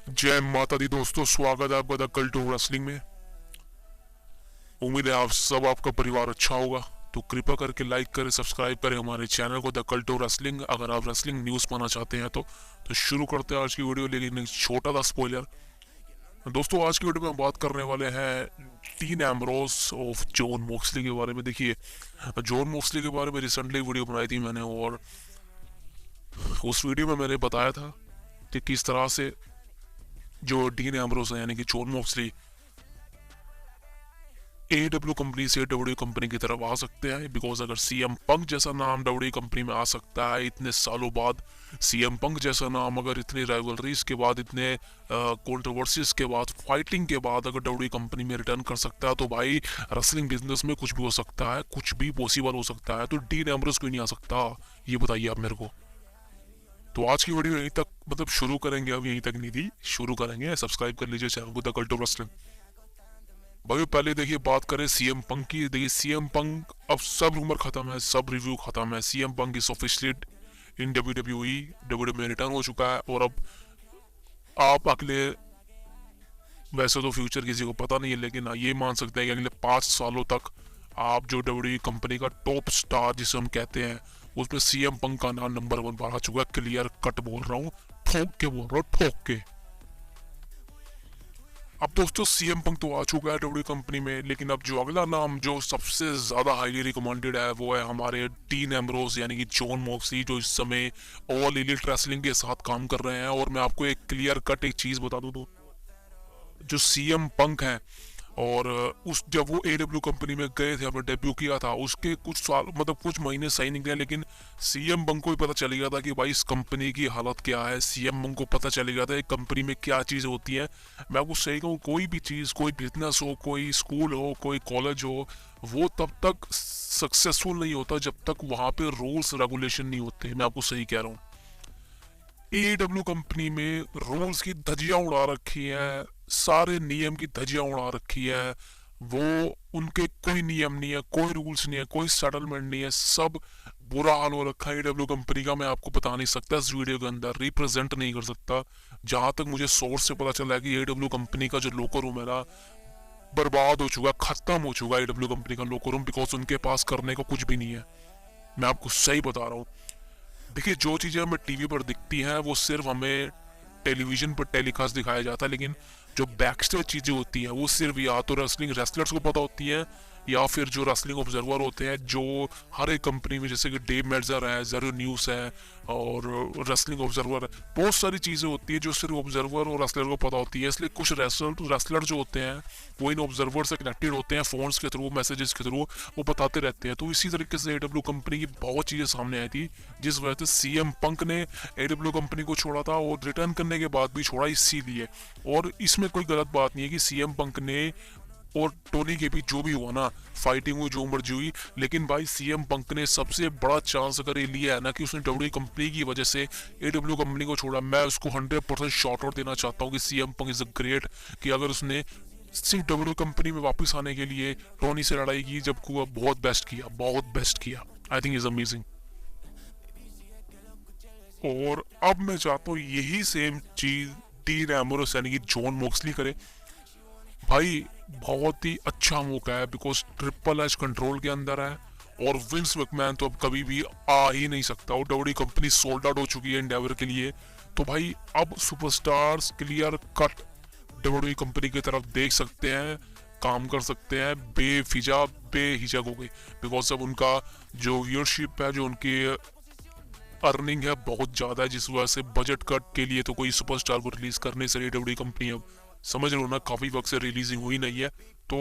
जय माता दी दोस्तों, स्वागत है आपका द कल्ट ऑफ रेसलिंग में। उम्मीद है आप सब, आपका परिवार अच्छा होगा। तो कृपया करके लाइक करें, सब्सक्राइब करें हमारे चैनल को द कल्ट ऑफ रेसलिंग। अगर आप रेसलिंग न्यूज़ पाना चाहते हैं तो शुरू करते हैं आज की वीडियो। लेकिन एक छोटा सा स्पॉइलर दोस्तों, आज की वीडियो में हम बात करने वाले हैं dean Ambrose of John Moxley के बारे में। देखिए, जॉन मोक्सली के बारे में रिसेंटली वीडियो बनाई थी मैंने, और उस वीडियो में मैंने बताया था कि किस तरह से जो डीन एम्ब्रोस है यानी कि जॉन मोक्सली AEW कंपनी से डब्ल्यू कंपनी की तरफ आ सकते हैं। बिकॉज अगर CM पंक जैसा नाम डब्ल्यू कंपनी में आ सकता है इतने सालों बाद, CM पंक जैसा नाम अगर इतनी राइवलरीज के बाद, इतने कंट्रोवर्सीज के बाद, फाइटिंग के बाद अगर डब्ल्यू कंपनी में रिटर्न कर सकता है, तो भाई रेसलिंग बिजनेस में कुछ भी हो सकता है, कुछ भी पॉसिबल हो सकता है। तो डीन एम्ब्रोस क्यों नहीं आ सकता, ये बताइए आप मेरे को। तो आज की वीडियो यहीं तक मतलब शुरू करेंगे, अब यहीं तक नहीं थी, शुरू करेंगे। सब्सक्राइब कर लीजिए चैनल को द कल्ट ऑफ रेसलिंग। भाई पहले देखिए, बात करें CM पंक की। देखिए CM पंक, अब सब रूमर खत्म है, सब रिव्यू खत्म है। CM punk is officially in WWE में रिटर्न हो चुका है। और अब आप अगले, वैसे तो फ्यूचर किसी को पता नहीं है, लेकिन ये मान सकते हैं कि अगले 5 सालों तक आप जो WWE कंपनी का टॉप स्टार जिसे हम कहते हैं, उसमें CM पंक का नाम नंबर 1 पर आ चुका है। क्लियर कट बोल रहा हूँ, ठोक के बोल रहा हूँ, ठोक के। अब दोस्तों CM पंक तो आ चुका है डब्ल्यू कंपनी में, लेकिन अब जो अगला नाम जो सबसे ज्यादा हाईली रिकमेंडेड है वो है हमारे डीन एम्ब्रोस यानी कि जॉन मोक्सली, जो इस समय ऑल एलीट रेसलिंग के साथ काम कर रहे हैं। और मैं आपको एक क्लियर कट एक चीज बता दूं तो, जो CM पंक है, और उस जब वो AEW कंपनी में गए थे, अपने डेब्यू किया था, उसके कुछ साल मतलब कुछ महीने सही निकले, लेकिन CM पंक को भी पता चल गया था कि भाई इस कंपनी की हालत क्या है। CM पंक को पता चल गया था एक कंपनी में क्या चीज़ होती है। मैं आपको सही कहूँ, कोई भी चीज़, कोई बिजनेस हो, कोई स्कूल हो, कोई कॉलेज हो, वो तब तक सक्सेसफुल नहीं होता जब तक वहाँ पे रूल्स रेगुलेशन नहीं होते। मैं आपको सही कह रहा हूँ। AEW कंपनी में रूल्स की धज्जियां उड़ा रखी है, सारे नियम की धज्जियां उड़ा रखी है। वो उनके कोई नियम नहीं है, कोई रूल्स नहीं है, कोई सेटलमेंट नहीं है, सब बुरा हाल हो रखा है AEW कंपनी का। मैं आपको बता नहीं सकता, इस वीडियो के अंदर रिप्रेजेंट नहीं कर सकता। जहां तक मुझे सोर्स से पता चला है कि AEW कंपनी का जो लोकर रूम है ना, बर्बाद हो चुका, खत्म हो चुका है AEW कंपनी का लोकर रूम। बिकॉज उनके पास करने को कुछ भी नहीं है। मैं आपको सही बता रहा हूँ। देखिए, जो चीज़ें हमें टीवी पर दिखती हैं वो सिर्फ हमें टेलीविजन पर टेलीकास्ट दिखाया जाता है, लेकिन जो बैक स्टेज चीज़ें होती हैं वो सिर्फ या तो रेसलिंग रेसलर्स को पता होती हैं, या फिर जो रेसलिंग ऑब्जर्वर होते हैं, जो हर एक कंपनी में, जैसे कि डेव मेल्जर है, ज़ेरो न्यूज़ है, और रेसलिंग ऑब्जर्वर है। बहुत सारी चीज़ें होती हैं जो सिर्फ ऑब्जर्वर और रेसलर को पता होती है। इसलिए कुछ रेसलर जो होते हैं वो इन ऑब्जर्वर से कनेक्टेड होते हैं, फोन्स के थ्रू, मैसेजेस के थ्रू वो बताते रहते हैं। तो इसी तरीके से AEW कंपनी की बहुत चीज़ें सामने आई थी, जिस वजह से CM पंक ने AEW कंपनी को छोड़ा था, और रिटर्न करने के बाद भी छोड़ा इसीलिए। और इसमें कोई गलत बात नहीं है कि CM पंक ने और टोनी के बीच जो भी हुआ ना, फाइटिंग हुई, जो मर्जी हुई, लेकिन भाई CM पंक ने सबसे बड़ा चांस अगर ये लिया है ना कि उसने डब्ल्यू कंपनी की वजह से AEW कंपनी को छोड़ा, मैं उसको 100% शॉर्ट आउट देना चाहता हूँ कि CM punk is a great. कि अगर उसने सिर्फ डब्ल्यू कंपनी में वापस आने के लिए टोनी से लड़ाई की, जब को बहुत बेस्ट किया, बहुत बेस्ट किया। I think is amazing. और अब मैं चाहता हूँ यही सेम चीज डीन एम्ब्रोस यानी कि जॉन मोक्सली करे। भाई बहुत ही अच्छा मौका है, बिकॉज ट्रिपल एच कंट्रोल के अंदर है, और विंस मैकमैन तो अब कभी भी आ ही नहीं सकता। और डब्ल्यू कंपनी सोल्ड आउट हो चुकी है एंडेवर के लिए। तो भाई अब superstars clear cut W company की तरफ देख सकते हैं, काम कर सकते हैं बेहिचक हो गई। बिकॉज अब उनका जो व्यूअरशिप है, जो उनकी अर्निंग है, बहुत ज़्यादा है, जिस वजह से बजट कट के लिए तो कोई सुपरस्टार को रिलीज करने से डब्ल्यू कंपनी अब, समझ रहे हो ना, काफ़ी वक्त से रिलीजिंग हुई नहीं है। तो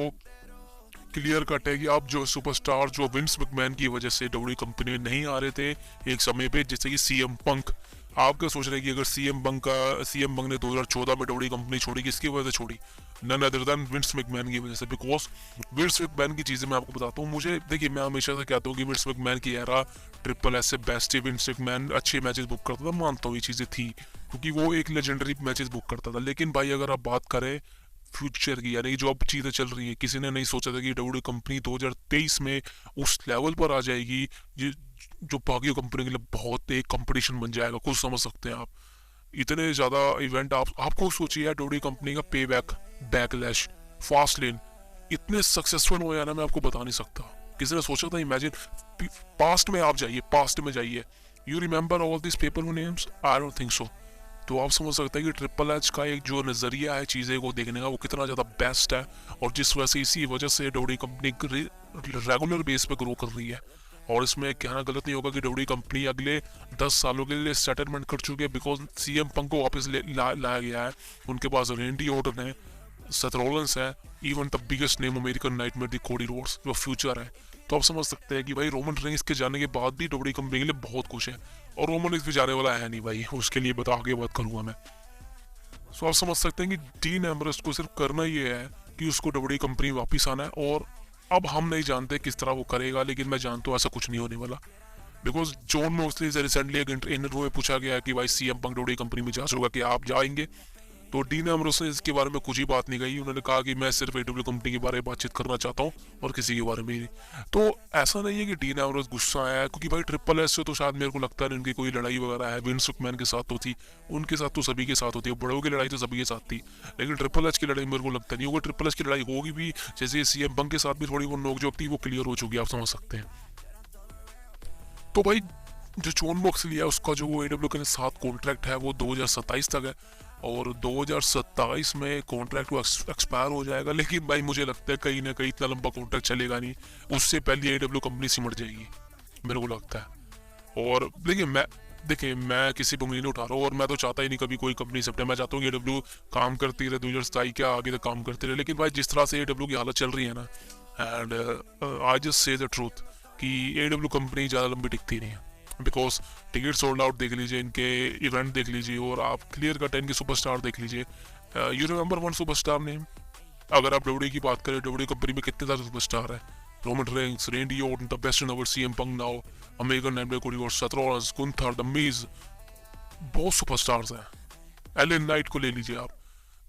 क्लियर कट है कि अब जो सुपरस्टार जो विंस मैकमैन की वजह से डब्ल्यू कंपनी में नहीं आ रहे थे एक समय पे, जैसे कि CM पंक। आप क्या सोच रहे हैं कि अगर CM पंक ने 2014 में डब्ल्यू कंपनी छोड़ी, किसकी वजह से छोड़ी? None other than Vince McMahon की वजह से। बिकॉज विंस मैकमैन की चीज़ें मैं आपको बताता हूँ। मुझे देखिए, मैं हमेशा से कहता हूँ कि विंस मैकमैन की एरा ट्रिपल एस से बेस्ट है। विंस मैकमैन अच्छे मैचेस बुक करता था, मानता हूँ ये चीज़ें थी, क्योंकि वो एक लेजेंडरी मैचेस बुक करता था। लेकिन भाई अगर आप बात करें फ्यूचर की, यानी जो अब चीज़ें चल रही है, किसी ने नहीं सोचा था कि डब्ल्यू कंपनी 2023 में उस लेवल पर आ जाएगी जो बाकी कंपनी के लिए बहुत एक कंपटीशन बन जाएगा। कुछ समझ सकते हैं आप। इतने ज़्यादा इवेंट आपको सोचिए यार, डब्ल्यू कंपनी का पे बैक, बैकलैश, फास्ट लेन इतने सक्सेसफुल हुए हैं ना, मैं आपको बता नहीं सकता। किसी ने सोचा था? इमेजिन, पास्ट में आप जाइए, पास्ट में जाइए, you remember all this people names? I don't think so. तो आप समझ सकते हैं कि ट्रिपल एच का एक जो नज़रिया है चीज़ें को देखने का, वो कितना ज़्यादा बेस्ट है, और जिस वजह से इसी वजह से डब्ल्यू कंपनी रेगुलर बेस पे ग्रो कर रही है। और इसमें कहना गलत नहीं होगा कि डब्ल्यू कंपनी अगले 10 सालों के लिए सेटलमेंट कर चुकी है, बिकॉज सीएम पंक को वापस लाया गया है। उनके पास रेंडी ऑर्टन है, सेथ रॉलिंस है, even the biggest name American nightmare the Cody Rhodes जो फ्यूचर है। तो आप समझ सकते हैं कि भाई रोमन रेंस के जाने के बाद भी डब्ल्यू कंपनी के लिए बहुत कुछ है, और रोमन रेंस भी जाने वाला है नहीं भाई, उसके लिए बता के बात करूंगा मैं। सो आप समझ सकते हैं कि डीन एम्ब्रोस को सिर्फ करना ये है कि उसको डब्ल्यू कंपनी वापस आना है, और अब हम नहीं जानते किस तरह वो करेगा, लेकिन मैं जानता हूँ ऐसा कुछ नहीं होने वाला। बिकॉज जॉन मोक्सली से रिसेंटली एक इंटरव्यू में पूछा गया कि भाई सीएम पंक डब्ल्यू कंपनी में जा चुका, कि आप जाएंगे? तो डीन एम्ब्रोस ने इसके बारे में कुछ ही बात नहीं कही। उन्होंने कहा कि मैं सिर्फ एडब्ल्यू कंपनी के बारे में बातचीत करना चाहता हूँ, और किसी के बारे में नहीं। तो ऐसा नहीं है कि डीन एम्ब्रोस गुस्सा आया है, क्योंकि भाई ट्रिपल एच से तो शायद मेरे को लगता है इनकी कोई लड़ाई वगैरह है। विंस मैन के साथ तो थी, उनके साथ तो सभी के साथ होती है, बड़ों की लड़ाई तो सभी के साथ थी, लेकिन ट्रिपल एच की लड़ाई मेरे को लगता नहीं होगा। ट्रिपल एच की लड़ाई होगी भी, जैसे सीएम पंक के साथ भी थोड़ी वो नोकझोंक थी, वो क्लियर हो चुकी है, आप समझ सकते हैं। तो भाई जो जॉन मोक्सली है, उसका जो एडब्ल्यू के साथ कॉन्ट्रैक्ट है वो 2027 तक है, और 2027 में कॉन्ट्रैक्ट वो एक्सपायर हो जाएगा। लेकिन भाई मुझे लगता है कहीं ना कहीं इतना लंबा कॉन्ट्रैक्ट चलेगा नहीं, उससे पहले एडब्ल्यू कंपनी सिमट जाएगी, मेरे को लगता है। और देखिए मैं किसी पर उंगली नहीं उठा रहा हूँ, और मैं तो चाहता ही नहीं कभी कोई कंपनी सिमटे। मैं चाहता हूँ कि एडब्ल्यू काम करती रहे, 2027 क्या आगे तक काम करती रहे। लेकिन भाई जिस तरह से एडब्ल्यू की हालत चल रही है ना, and I just say the truth कि एडब्ल्यू कंपनी ज़्यादा लंबी टिकती नहीं है। बिकॉज टिकट सोल्ड आउट देख लीजिए, इनके इवेंट देख लीजिए, और आप क्लियर कट इनके सुपरस्टार देख लीजिए। You remember one superstar name? अगर आप डब्ल्यू की बात करें, डब्ल्यू कंपनी में कितने सारे सुपरस्टार है? Roman Reigns, रेंडी Orton, the best in our CM Punk now, American nightmare Cody Rhodes, Seth Rollins, Gunther, the Miz, बहुत सुपरस्टार्स हैं। एलन नाइट को ले लीजिए आप,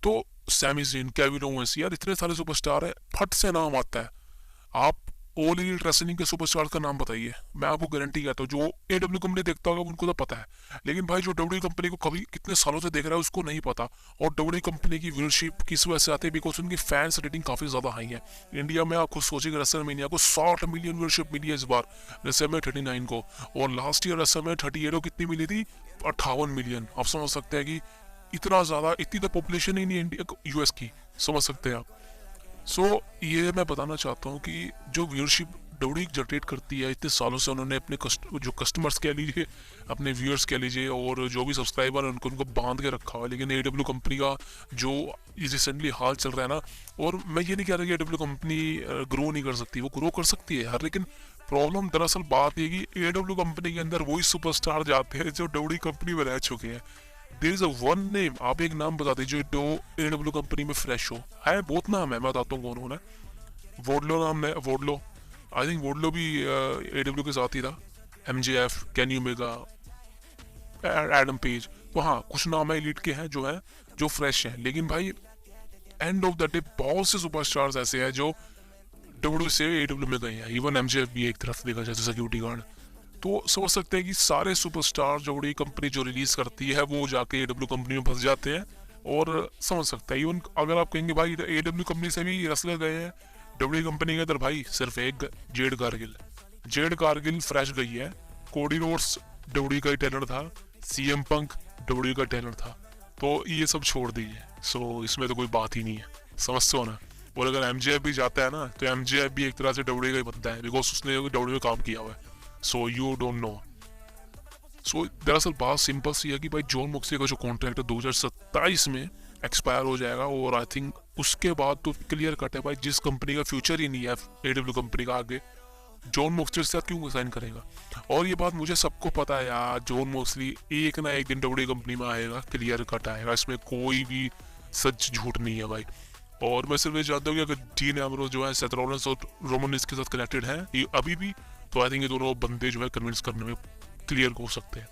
तो सैमी ज़ेन, केविन ओवेंस, यार इतने सारे सुपरस्टार है, फट से नाम आता है। आप ऑल एलीट रेसलिंग के सुपरस्टार का नाम बताइए, मैं आपको गारंटी कहता हूँ जो एडब्ल्यू कंपनी देखता होगा उनको तो पता है, लेकिन भाई जो डब्ल्यू कंपनी को कभी कितने सालों से देख रहा है उसको नहीं पता। और डब्ल्यू कंपनी की व्यूअरशिप किस वजह से आती है? बिकॉज उनकी फैंस रेटिंग काफ़ी ज़्यादा हाई है। इंडिया में आपको सोचिएगा, रेसलमेनिया को 60 मिलियन व्यूअरशिप मिली है इस बार, रेसलमेनिया 39 को, और लास्ट ईयर रेसलमेनिया 38 को कितनी मिली थी? 58 मिलियन। आप समझ सकते हैं कि इतना ज़्यादा, इतनी तो पॉपुलेशन ही नहीं इंडिया यूएस की, समझ सकते हैं आप। सो ये मैं बताना चाहता हूँ कि जो व्यूअरशिप डब्ल्यू जनरेट करती है इतने सालों से, उन्होंने अपने जो कस्टमर्स कह लीजिए, अपने व्यूअर्स कह लीजिए, और जो भी सब्सक्राइबर हैं उनको बांध के रखा हुआ है। लेकिन एडब्ल्यू कंपनी का जो रिसेंटली हाल चल रहा है ना, और मैं ये नहीं कह रहा कि एडब्ल्यू कंपनी ग्रो नहीं कर सकती, वो ग्रो कर सकती है हर, लेकिन प्रॉब्लम दरअसल बात ये कि एडब्ल्यू कंपनी के अंदर वही सुपरस्टार जाते हैं जो डब्ल्यू कंपनी में रह चुके हैं। There is a one name, आप एक नाम बता दीजिए जो एडब्ल्यू कंपनी में फ्रेश हो। है बहुत नाम है, मैं बताता हूँ कौन होना है। वोडलो नाम है, वोडलो, आई थिंक वोडलो भी एडब्ल्यू के साथ ही था। MJF, Kenny Omega, Adam page, तो हाँ कुछ नाम है एलीट के हैं जो फ्रेश हैं। लेकिन भाई एंड ऑफ द डे बहुत से सुपरस्टार्स ऐसे हैं जो डब्ल्यू से एडब्ल्यू में गए हैं। इवन एमजेएफ भी एक तरफ देखा जाए सिक्योरिटी गार्ड। तो समझ सकते हैं कि सारे सुपरस्टार जो बड़ी कंपनी जो रिलीज करती है वो जाके एडब्ल्यू कंपनी में फंस जाते हैं। और समझ सकते हैं इवन अगर आप कहेंगे भाई एडब्ल्यू कंपनी से भी रेसलर गए हैं डब्ल्यू कंपनी के अंदर, भाई सिर्फ एक जेड कारगिल फ्रेश गई है। कोडी रोड्स डब्ल्यू का टैलेंट था, सीएम पंक डब्ल्यू का टैलेंट था, तो ये सब छोड़ दीजिए। सो इसमें तो कोई बात ही नहीं है, समझते हो ना। और अगर एमजेएफ भी जाता है ना, तो एमजेएफ भी एक तरह से डब्ल्यू का ही बनता है, बिकॉज उसने डब्ल्यू में काम किया हुआ है। So you don't know. So दरअसल बात सिंपल सी है कि भाई जॉन मोक्सली का जो कॉन्ट्रैक्ट है 2027 में एक्सपायर हो जाएगा, और आई थिंक उसके बाद तो क्लियर कट है भाई जिस कंपनी का फ्यूचर ही नहीं है एडब्ल्यू कंपनी का आगे, जॉन मोक्सली के साथ क्यों साइन करेगा। और ये बात मुझे सबको पता है यार, जॉन मोक्सली एक ना एक दिन डब्ल्यू कंपनी में आएगा, क्लियर कट आएगा, इसमें कोई भी सच झूठ नहीं है भाई। और मैं सिर्फ ये जानता हूँ कि अगर डीन एम्ब्रोस जो है सेथ रॉलिंस और रोमन रेंस के साथ कनेक्टेड है ये अभी भी, तो आई थिंक ये दोनों बंदे जो है कन्विंस करने में क्लियर हो सकते हैं।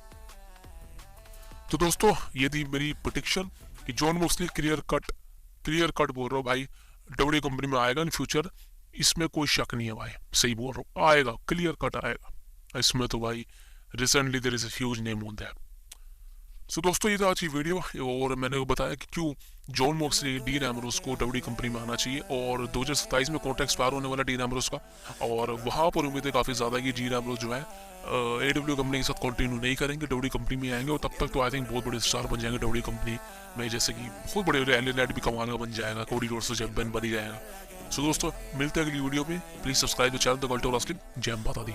तो दोस्तों ये थी मेरी प्रेडिक्शन कि जॉन मोक्सली क्लियर कट बोल रहा हूँ भाई, डब्ल्यू कंपनी में आएगा इन फ्यूचर, इसमें कोई शक नहीं है भाई, सही बोल रहा हूँ, आएगा, क्लियर कट आएगा इसमें तो भाई। Recently there is a huge name on that. So दोस्तों ये था आज की वीडियो और मैंने को बताया कि क्यों जॉन मॉक्सली डीन एम्ब्रोस को डब्ल्यू कंपनी में आना चाहिए और 2027 में कॉन्ट्रैक्ट एक्सपायर होने वाला डीन एम्ब्रोस का और वहाँ पर उम्मीदें काफ़ी ज़्यादा कि डीन एम्ब्रोस जो है AEW कंपनी के साथ कंटिन्यू नहीं करेंगे, डब्ल्यू कंपनी में आएंगे और तब तक तो आई थिंक बहुत बड़े स्टार बन जाएंगे डब्ल्यू कंपनी में, जैसे कि बहुत बड़े एलियन लाइट भी कमाल का बन जाएगा, कोडी रोड्स से चैंपियन बन ही जाएगा। सो दोस्तों मिलते हैं अगली वीडियो में, please subscribe the channel the cult of wrestling. जय माता दी।